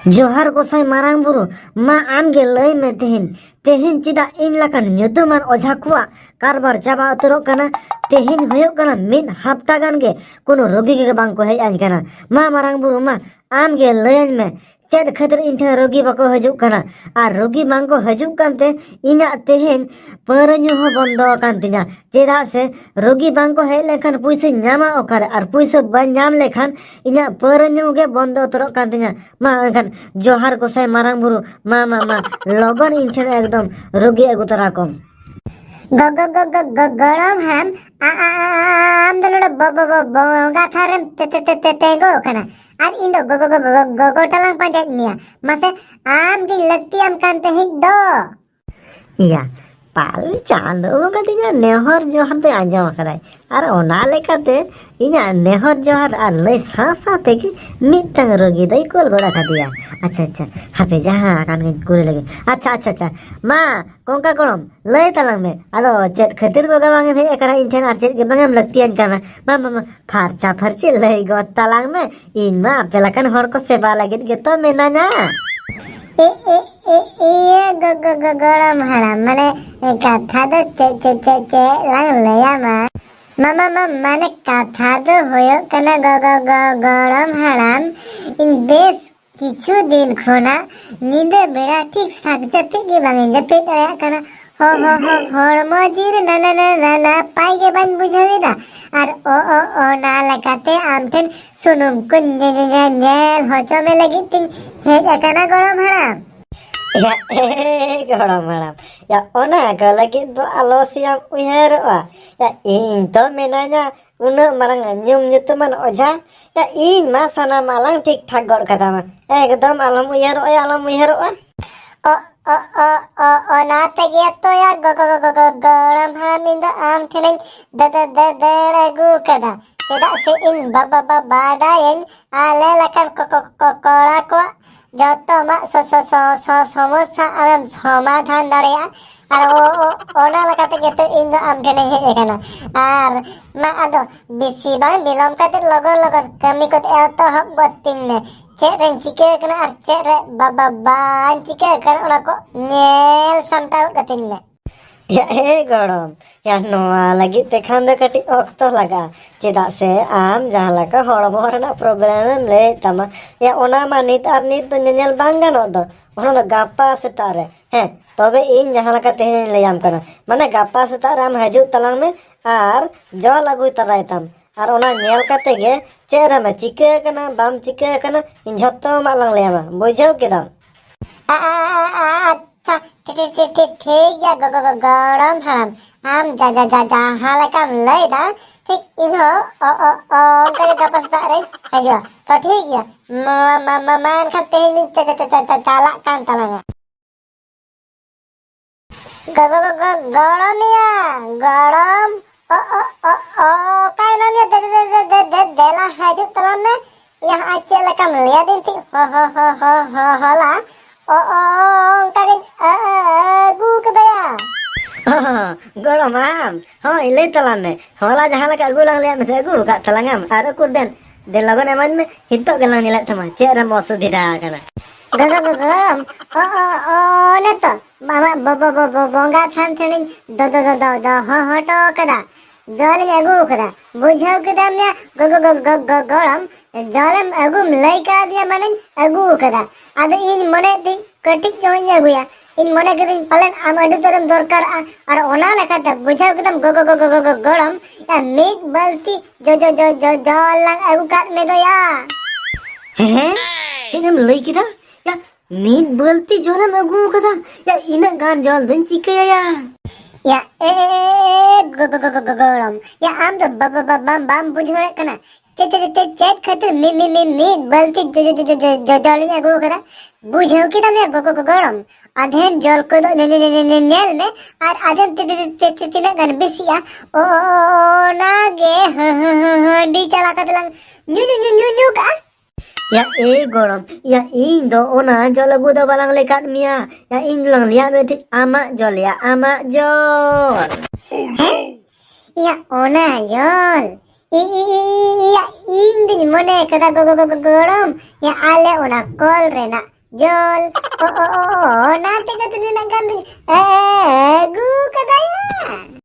जोहार गोसाई मारांग बुरु मा आमगे लय में तेहिन चिदा इन लकन nyutuman ओझा कुआ कारबार चाबा उतरो कना तेहिन होयो कना मिन हफ्ता गान गे कोनो रोगी के बांग को है आन कना मा मारांग बुरु मा आमगे लय में चेड खतर इन ठे रोगी बाको हजू कना आर रोगी बांग को हजू कानते इना तेहिन परन्यु हो बंदो कानतिना चेदा से रोगी बांग को है लेखन पुइसे न्यामा ओकर आर पुइसे बन न्याम लेखन इना परन्यु गे बंदो उतरो कानतिना मा एखन जोहार गोसाई मारांग बुरु मा लगन इन ठे एकदम रोगी अगु तरा कम गड़म हम आम दलोड़ बोगा थारम तेगो कना आर इन दो गोटलांग पंचायत मिया मासे आम की लगती आम कांते ही दो या पाल चांदो गतिया नेहर जोहर ते आंजम कदाय आर ओना लेकाते इना नेहर जोहर आर लय साथे के मिटंग रोगी दई कोल गोड़ा खादिया अच्छा हापे जहां कान के कुरे लगे अच्छा मा कोंका कोड़म लय तलंग में आदो चेट खतिर बगा मांगे भे एकरा इंठेन आर चेट के बंगम लगतियन काना मा फारचा फरचे लय गो तलंग में इन मा पेलाकन हर को सेवा लगित गे तो मेना ना गड़म हराम माने कथा दो चे लांग लया मा माने कथा दो होयो कना गड़म हराम इन बेस किछु दिन खोना नींदे बेड़ा ठीक साग जपे के बांगे जपे दया कना हो हड़मो जीर ना पाई के बन बुझावेदा आर ओ ना लगाते आमठन सुनुम को नेल होचो में लगी तिन हे कना गड़म हराम या गड़म हराम या ओना को लगी तो आलोसियाम उहेरवा या इन तो मेनाnya उन मारंग न्युम nyutuman ओझा या इन मा सना मालांग ठीक ठाक गड़ कथा मा एकदम आलम उहेरवा ओना तगे तो या गड़म हराम इन दो आम ठेन दड़गु कदा चेदा से इन बाडा इन आले लकन कोड़ा को जतो मा समस्या आम समाधान दाड़िया आर ओना लकाते गे तो इन दो आम ठेन हे कना आर मा आदो बेसी बांग बिलम काते लगन कमी को एतो हक बतिन में चेरें चिके कना आर चेरे बान चिके कना ओना को नेल समटाव कतिन में या ए गड़म या नोआ लगी तेखान दो कटी ऑक्तो लगा चेदा से आम जहां लका हड़मो रना प्रॉब्लम ले तमा या ओना मा नित तो नेल बांग गानो दो ओना दो गापा सेतारे हैं तबे इन जहां लका तेहेन लेयाम कना माने गापा सेतारे आम हजू तलांग में आर जो लगु तराय तम आर ओना नेल कते गे चेरा में चिके कना बाम चिके कना इन झत्तो मालंग लेयामा बुझाव केदाम ठीक या गड़म हराम आम जा हालकम लय दा ठीक इनो करे गपस तारे हजो तो ठीक या मान खते नि चाला कान तलंगा गड़म गड़म काय नाम या देला हजो तलम में यहाँ अच्छे लकम लिया दिन थी हो होला गड़म आम हाँ इले तलाम में होला जहां लका अगु लांग लिया में अगु का तलंगम आर कुर den लगन एमन में हितो गलांग निला थमा चेरा मसुबिधा कना गड़म ने तो मामा बोंगा थान थेन दो हटो कदा जल अगु कदा बुझाव कदा ने गड़म जलम अगुम लय का दिया माने अगु कदा आदो इन मने ती कटिक जोइन अगुया इन मने कदिन पलन आम अडु तरम दरकार और ओना लकाते बुझाव कदम गड़म या मीट बलती जो लंग अगु काट में दो या हैं चिनम लय किदा या मीट बलती जोलम अगु कदा या इना गान जल दिन चिकया या गड़म या आम तो बम बुझरे कना चेट खतर मी बलती जो जलिया गो करा बुझो कि तमे गड़म अधेन जल को नेल में और अधेन तिना गन बिसिया ओ ना गे डी चला कतलंग न्यू का या ए गड़म या इन दो ओना जल गु दो बालांग ले काट मिया या इन लंग लिया में थी आमा जल या आमा जल या ओना जल iya ing din mone kada gorom ya ale ona kol rena jol oh nanti katanya nak ganti gu kada ya